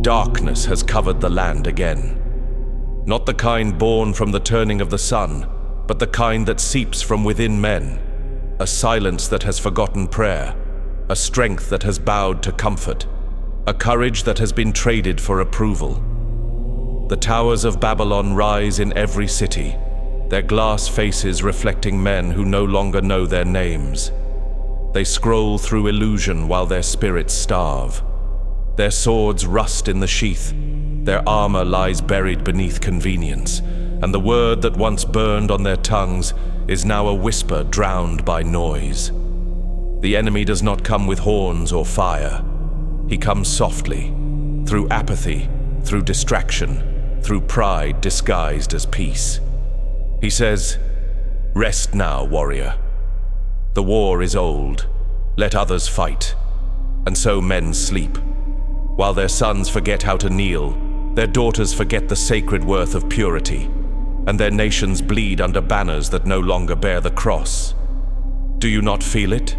Darkness has covered the land again. Not the kind born from the turning of the sun, but the kind that seeps from within men. A silence that has forgotten prayer, a strength that has bowed to comfort, a courage that has been traded for approval. The towers of Babylon rise in every city, their glass faces reflecting men who no longer know their names. They scroll through illusion while their spirits starve. Their swords rust in the sheath, their armor lies buried beneath convenience, and the word that once burned on their tongues is now a whisper drowned by noise. The enemy does not come with horns or fire. He comes softly, through apathy, through distraction, through pride disguised as peace. He says, "Rest now, warrior. The war is old. Let others fight." And so men sleep. While their sons forget how to kneel, their daughters forget the sacred worth of purity, and their nations bleed under banners that no longer bear the cross. Do you not feel it?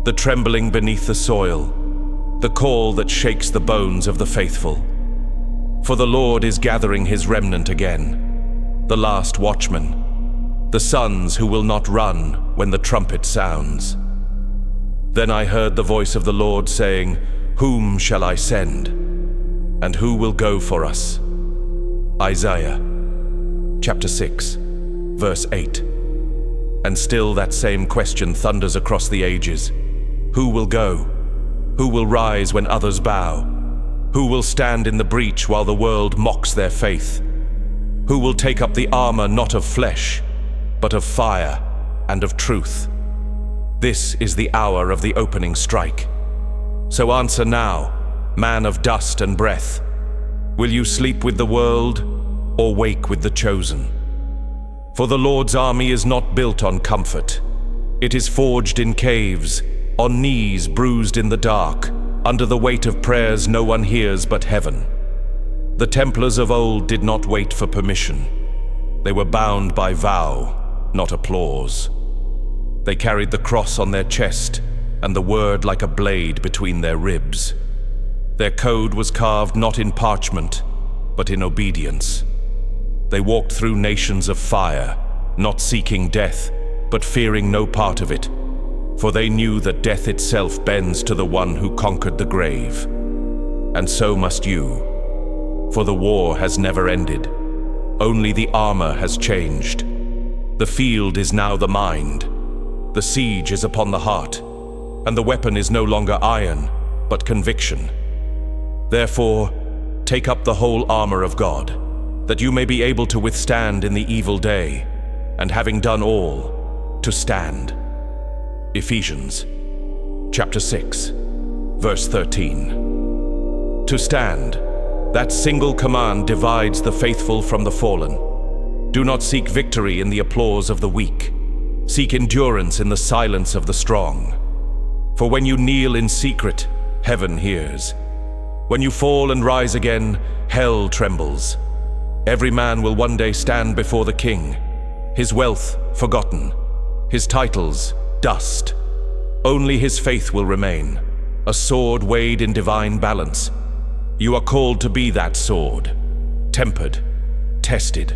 The trembling beneath the soil, the call that shakes the bones of the faithful. For the Lord is gathering his remnant again, the last watchmen, the sons who will not run when the trumpet sounds. Then I heard the voice of the Lord saying, "Whom shall I send? And who will go for us?" Isaiah chapter 6, verse 8. And still that same question thunders across the ages. Who will go? Who will rise when others bow? Who will stand in the breach while the world mocks their faith? Who will take up the armor not of flesh, but of fire and of truth? This is the hour of the opening strike. So answer now, man of dust and breath. Will you sleep with the world or wake with the chosen? For the Lord's army is not built on comfort. It is forged in caves, on knees bruised in the dark, under the weight of prayers no one hears but heaven. The Templars of old did not wait for permission. They were bound by vow, not applause. They carried the cross on their chest and the word like a blade between their ribs. Their code was carved not in parchment, but in obedience. They walked through nations of fire, not seeking death, but fearing no part of it, for they knew that death itself bends to the one who conquered the grave. And so must you, for the war has never ended. Only the armor has changed. The field is now the mind. The siege is upon the heart, and the weapon is no longer iron, but conviction. Therefore, take up the whole armor of God, that you may be able to withstand in the evil day, and having done all, to stand. Ephesians chapter 6, verse 13. To stand, that single command divides the faithful from the fallen. Do not seek victory in the applause of the weak. Seek endurance in the silence of the strong. For when you kneel in secret, heaven hears. When you fall and rise again, hell trembles. Every man will one day stand before the King, his wealth forgotten, his titles dust. Only his faith will remain, a sword weighed in divine balance. You are called to be that sword, tempered, tested,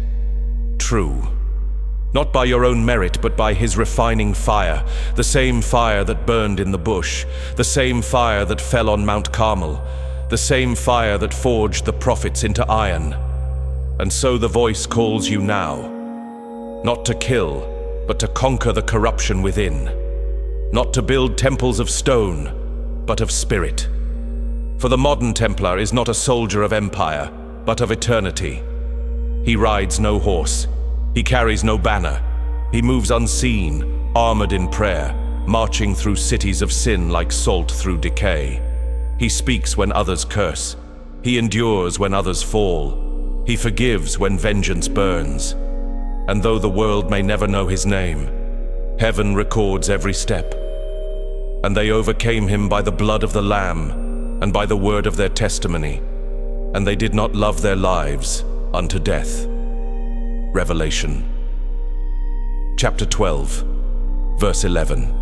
true. Not by your own merit, but by his refining fire, the same fire that burned in the bush, the same fire that fell on Mount Carmel, the same fire that forged the prophets into iron. And so the voice calls you now, not to kill, but to conquer the corruption within, not to build temples of stone, but of spirit. For the modern Templar is not a soldier of empire, but of eternity. He rides no horse. He carries no banner. He moves unseen, armored in prayer, marching through cities of sin like salt through decay. He speaks when others curse. He endures when others fall. He forgives when vengeance burns. And though the world may never know his name, heaven records every step. And they overcame him by the blood of the Lamb and by the word of their testimony, and they did not love their lives unto death. Revelation chapter 12, verse 11.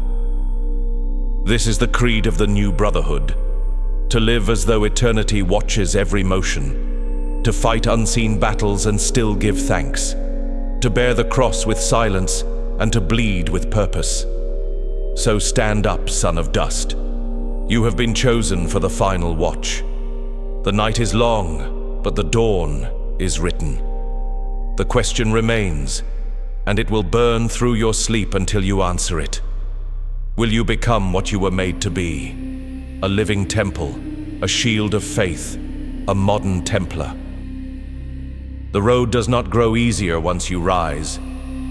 This is the creed of the new brotherhood. to live as though eternity watches every motion, to fight unseen battles and still give thanks, to bear the cross with silence and to bleed with purpose. So stand up, son of dust. You have been chosen for the final watch. The night is long, but the dawn is written. The question remains, and it will burn through your sleep until you answer it. Will you become what you were made to be? A living temple, a shield of faith, a modern Templar. The road does not grow easier once you rise.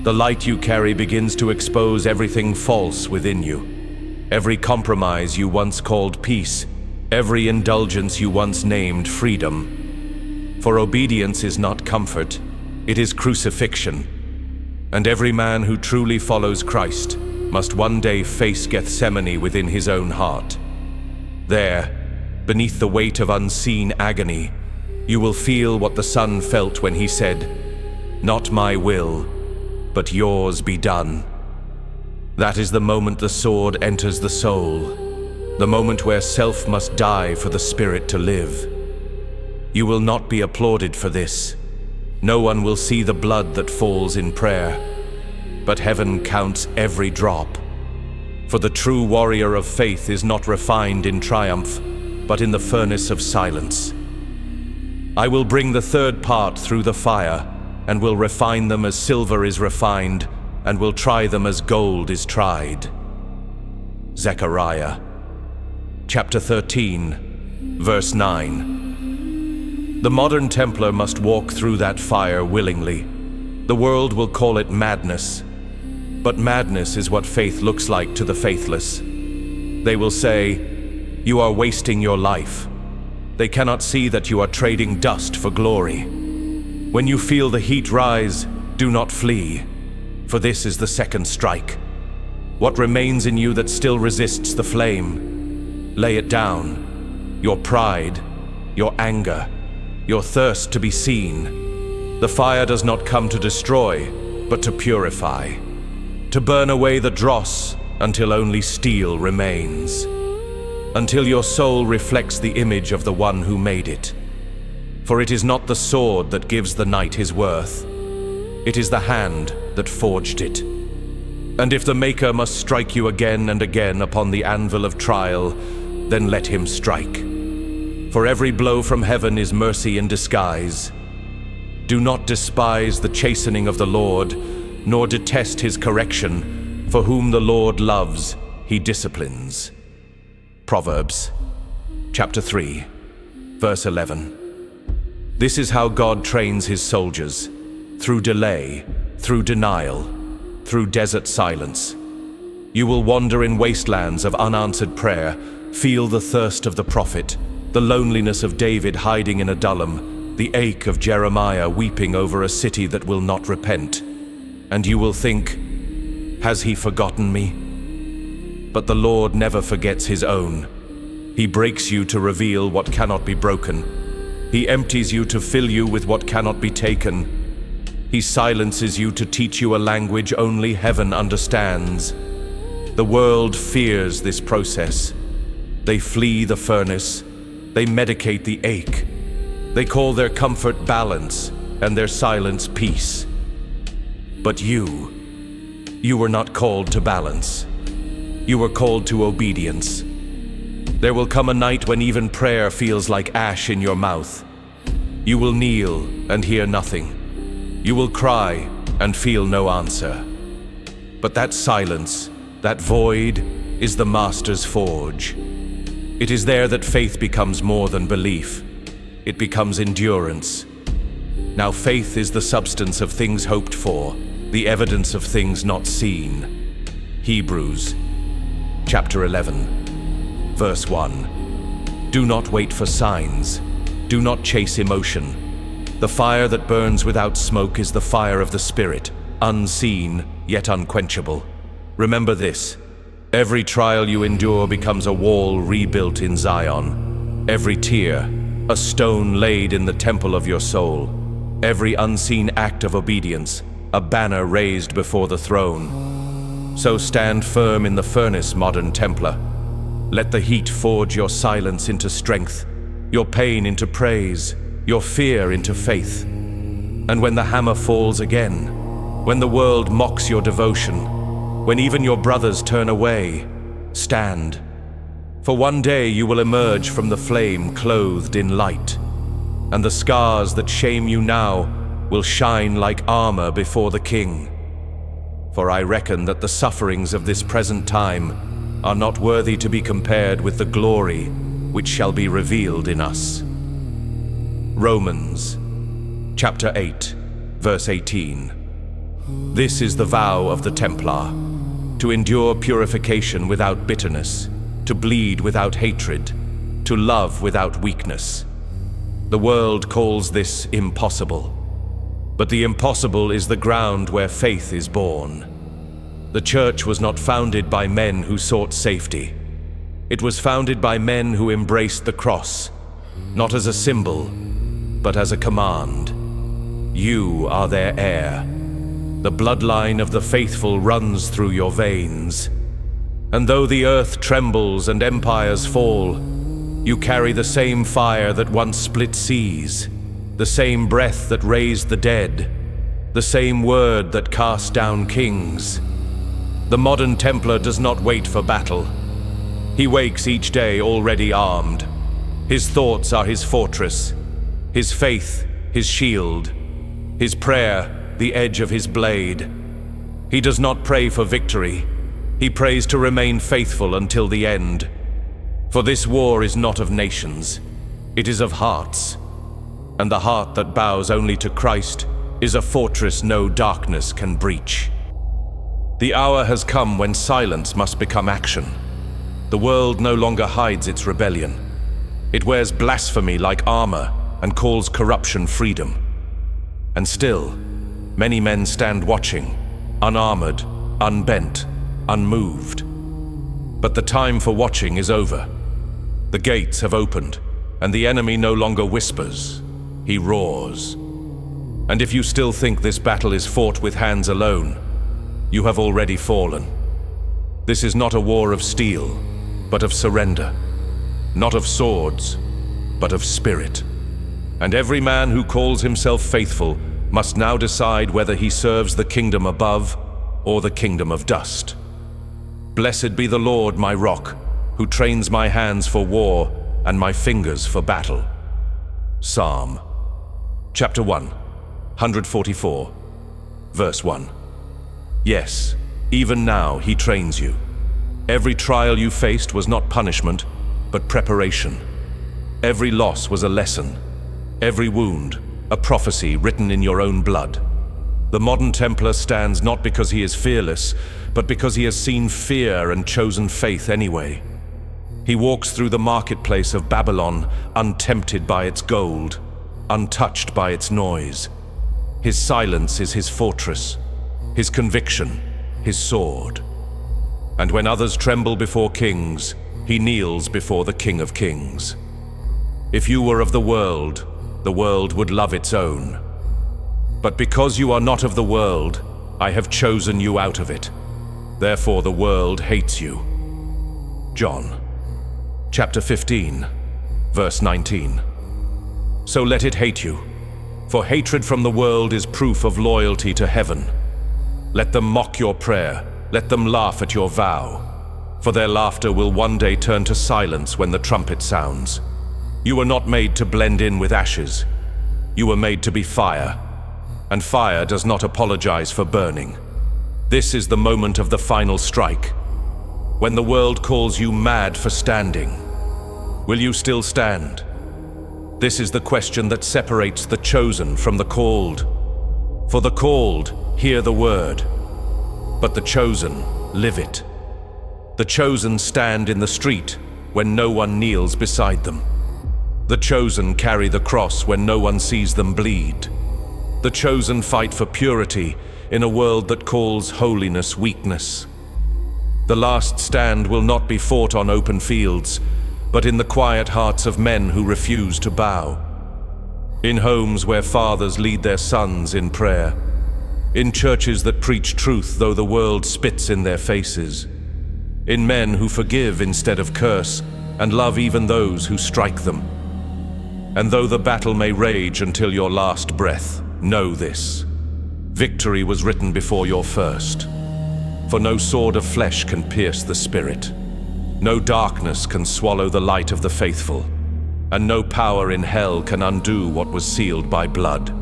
The light you carry begins to expose everything false within you. Every compromise you once called peace, every indulgence you once named freedom. For obedience is not comfort, it is crucifixion. And every man who truly follows Christ must one day face Gethsemane within his own heart. There, beneath the weight of unseen agony, you will feel what the Son felt when he said, "Not my will, but yours be done." That is the moment the sword enters the soul, the moment where self must die for the spirit to live. You will not be applauded for this. No one will see the blood that falls in prayer, but heaven counts every drop. For the true warrior of faith is not refined in triumph, but in the furnace of silence. I will bring the third part through the fire, and will refine them as silver is refined, and will try them as gold is tried. Zechariah, chapter 13, verse 9. The modern Templar must walk through that fire willingly. The world will call it madness, but madness is what faith looks like to the faithless. They will say, "You are wasting your life." They cannot see that you are trading dust for glory. When you feel the heat rise, do not flee, for this is the second strike. What remains in you that still resists the flame? Lay it down. Your pride, your anger, your thirst to be seen. The fire does not come to destroy, but to purify, to burn away the dross until only steel remains, until your soul reflects the image of the one who made it. For it is not the sword that gives the knight his worth. It is the hand that forged it. And if the Maker must strike you again and again upon the anvil of trial, then let him strike. For every blow from heaven is mercy in disguise. Do not despise the chastening of the Lord, nor detest his correction, for whom the Lord loves, he disciplines. Proverbs, chapter 3, verse 11. This is how God trains his soldiers, through delay, through denial, through desert silence. You will wander in wastelands of unanswered prayer, feel the thirst of the prophet, the loneliness of David hiding in Adullam, the ache of Jeremiah weeping over a city that will not repent. And you will think, "Has he forgotten me?" But the Lord never forgets his own. He breaks you to reveal what cannot be broken. He empties you to fill you with what cannot be taken. He silences you to teach you a language only heaven understands. The world fears this process. They flee the furnace. They medicate the ache. They call their comfort balance and their silence peace. But you were not called to balance. You were called to obedience. There will come a night when even prayer feels like ash in your mouth. You will kneel and hear nothing. You will cry and feel no answer. But that silence, that void, is the Master's forge. It is there that faith becomes more than belief. It becomes endurance. Now faith is the substance of things hoped for, the evidence of things not seen. Hebrews, chapter 11, verse 1. Do not wait for signs. Do not chase emotion. The fire that burns without smoke is the fire of the Spirit, unseen yet unquenchable. Remember this. Every trial you endure becomes a wall rebuilt in Zion. Every tear, a stone laid in the temple of your soul. Every unseen act of obedience, a banner raised before the throne. So stand firm in the furnace, modern Templar. Let the heat forge your silence into strength, your pain into praise, your fear into faith. And when the hammer falls again, when the world mocks your devotion, when even your brothers turn away, stand. For one day you will emerge from the flame clothed in light, and the scars that shame you now will shine like armor before the King. For I reckon that the sufferings of this present time are not worthy to be compared with the glory which shall be revealed in us. Romans chapter 8, verse 18. This is the vow of the Templar, to endure purification without bitterness, to bleed without hatred, to love without weakness. The world calls this impossible, but the impossible is the ground where faith is born. The church was not founded by men who sought safety. It was founded by men who embraced the cross, not as a symbol, but as a command. You are their heir. The bloodline of the faithful runs through your veins. And though the earth trembles and empires fall, you carry the same fire that once split seas, the same breath that raised the dead, the same word that cast down kings. The modern Templar does not wait for battle. He wakes each day already armed. His thoughts are his fortress, his faith his shield, his prayer the edge of his blade. He does not pray for victory. He prays to remain faithful until the end. For this war is not of nations, it is of hearts. And the heart that bows only to Christ is a fortress no darkness can breach. The hour has come when silence must become action. The world no longer hides its rebellion. It wears blasphemy like armor and calls corruption freedom. And still, many men stand watching, unarmored, unbent, unmoved. But the time for watching is over. The gates have opened, and the enemy no longer whispers, he roars. And if you still think this battle is fought with hands alone, you have already fallen. This is not a war of steel, but of surrender. Not of swords, but of spirit. And every man who calls himself faithful must now decide whether he serves the kingdom above or the kingdom of dust. Blessed be the Lord, my rock, who trains my hands for war and my fingers for battle. Psalm chapter 1, 144, verse 1. Yes, even now he trains you. Every trial you faced was not punishment, but preparation. Every loss was a lesson. Every wound, a prophecy written in your own blood. The modern Templar stands not because he is fearless, but because he has seen fear and chosen faith anyway. He walks through the marketplace of Babylon, untempted by its gold, untouched by its noise. His silence is his fortress, his conviction, his sword. And when others tremble before kings, he kneels before the King of Kings. If you were of the world would love its own. But because you are not of the world, I have chosen you out of it. Therefore the world hates you. John chapter 15, verse 19. So let it hate you, for hatred from the world is proof of loyalty to heaven. Let them mock your prayer, let them laugh at your vow, for their laughter will one day turn to silence when the trumpet sounds. You were not made to blend in with ashes. You were made to be fire, and fire does not apologize for burning. This is the moment of the final strike, when the world calls you mad for standing. Will you still stand? This is the question that separates the chosen from the called. For the called hear the word, but the chosen live it. The chosen stand in the street when no one kneels beside them. The chosen carry the cross when no one sees them bleed. The chosen fight for purity in a world that calls holiness weakness. The last stand will not be fought on open fields, but in the quiet hearts of men who refuse to bow. In homes where fathers lead their sons in prayer. In churches that preach truth though the world spits in their faces. in men who forgive instead of curse, and love even those who strike them. And though the battle may rage until your last breath, know this: victory was written before your first. For no sword of flesh can pierce the spirit. No darkness can swallow the light of the faithful, and no power in hell can undo what was sealed by blood.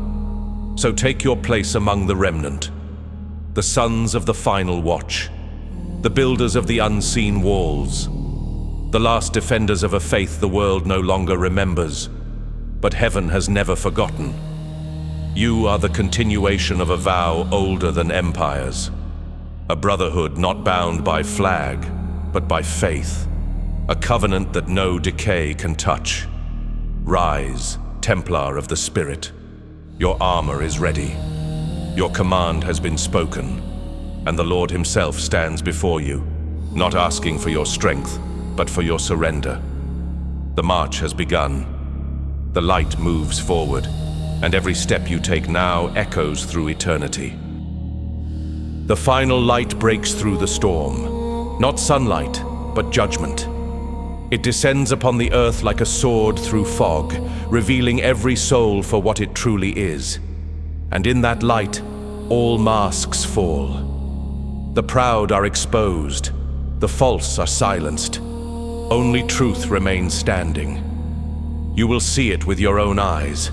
So take your place among the remnant, the sons of the final watch, the builders of the unseen walls, the last defenders of a faith the world no longer remembers, but heaven has never forgotten. You are the continuation of a vow older than empires, a brotherhood not bound by flag, but by faith, a covenant that no decay can touch. Rise, Templar of the Spirit. Your armor is ready. Your command has been spoken, and the Lord himself stands before you, not asking for your strength, but for your surrender. The march has begun. The light moves forward, and every step you take now echoes through eternity. The final light breaks through the storm, not sunlight, but judgment. It descends upon the earth like a sword through fog, revealing every soul for what it truly is. And in that light, all masks fall. The proud are exposed, the false are silenced. Only truth remains standing. You will see it with your own eyes.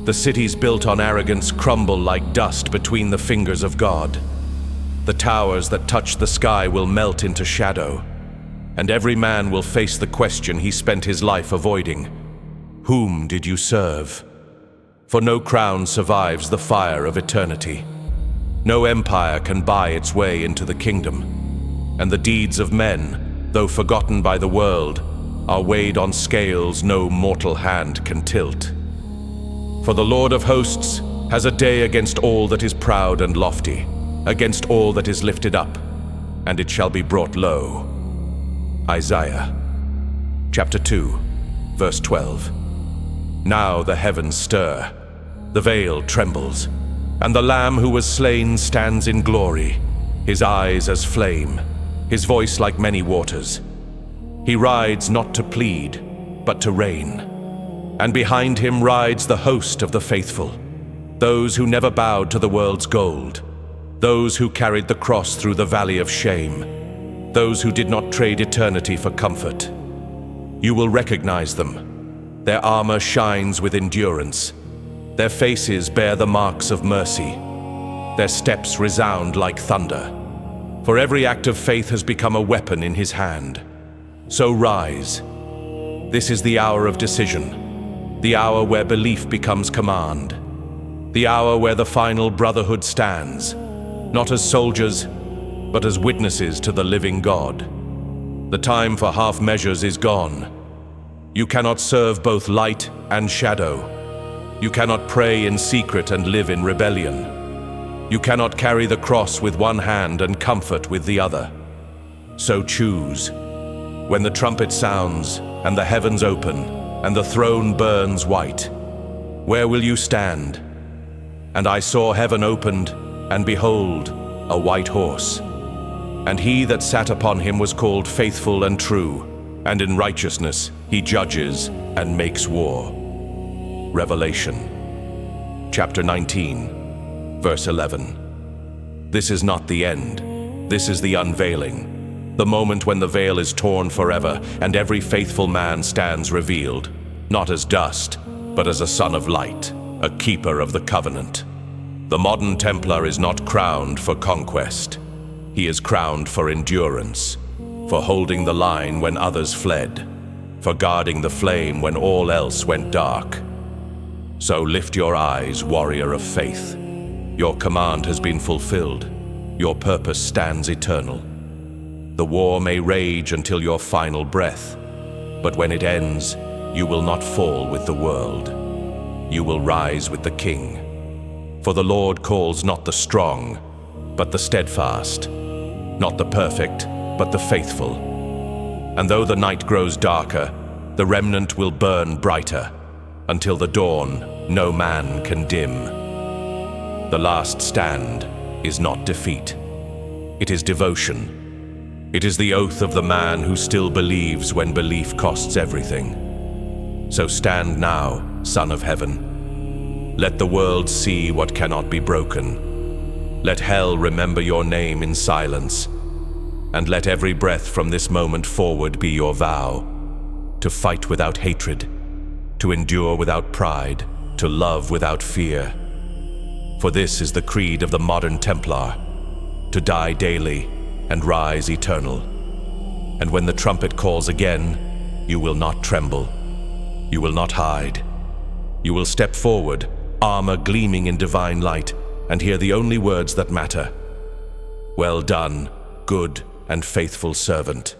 The cities built on arrogance crumble like dust between the fingers of God. The towers that touch the sky will melt into shadow, and every man will face the question he spent his life avoiding: whom did you serve? For no crown survives the fire of eternity. No empire can buy its way into the kingdom, and the deeds of men, though forgotten by the world, are weighed on scales no mortal hand can tilt. For the Lord of hosts has a day against all that is proud and lofty, against all that is lifted up, and it shall be brought low. Isaiah, chapter 2, verse 12. Now the heavens stir, the veil trembles, and the Lamb who was slain stands in glory, his eyes as flame, his voice like many waters. He rides not to plead, but to reign. And behind him rides the host of the faithful, those who never bowed to the world's gold, those who carried the cross through the valley of shame, those who did not trade eternity for comfort. You will recognize them. Their armor shines with endurance. Their faces bear the marks of mercy. Their steps resound like thunder. For every act of faith has become a weapon in his hand. So rise. This is the hour of decision, the hour where belief becomes command, the hour where the final brotherhood stands, not as soldiers, but as witnesses to the living God. The time for half measures is gone. You cannot serve both light and shadow. You cannot pray in secret and live in rebellion. You cannot carry the cross with one hand and comfort with the other. So choose. When the trumpet sounds, and the heavens open, and the throne burns white, where will you stand? And I saw heaven opened, and behold, a white horse. And he that sat upon him was called Faithful and True, and in righteousness he judges and makes war. Revelation, chapter 19, verse 11. This is not the end. This is the unveiling, the moment when the veil is torn forever, and every faithful man stands revealed, not as dust, but as a son of light, a keeper of the covenant. The modern Templar is not crowned for conquest. He is crowned for endurance, for holding the line when others fled, for guarding the flame when all else went dark. So lift your eyes, warrior of faith. Your command has been fulfilled. Your purpose stands eternal. The war may rage until your final breath, but when it ends, you will not fall with the world. You will rise with the King. For the Lord calls not the strong, but the steadfast, not the perfect, but the faithful. And though the night grows darker, the remnant will burn brighter, until the dawn no man can dim. The last stand is not defeat. It is devotion. It is the oath of the man who still believes when belief costs everything. So stand now, Son of Heaven. Let the world see what cannot be broken. Let hell remember your name in silence. And let every breath from this moment forward be your vow. To fight without hatred, to endure without pride, to love without fear. For this is the creed of the modern Templar, to die daily and rise eternal. And when the trumpet calls again, you will not tremble. You will not hide. You will step forward, armor gleaming in divine light, and hear the only words that matter. Well done, good and faithful servant.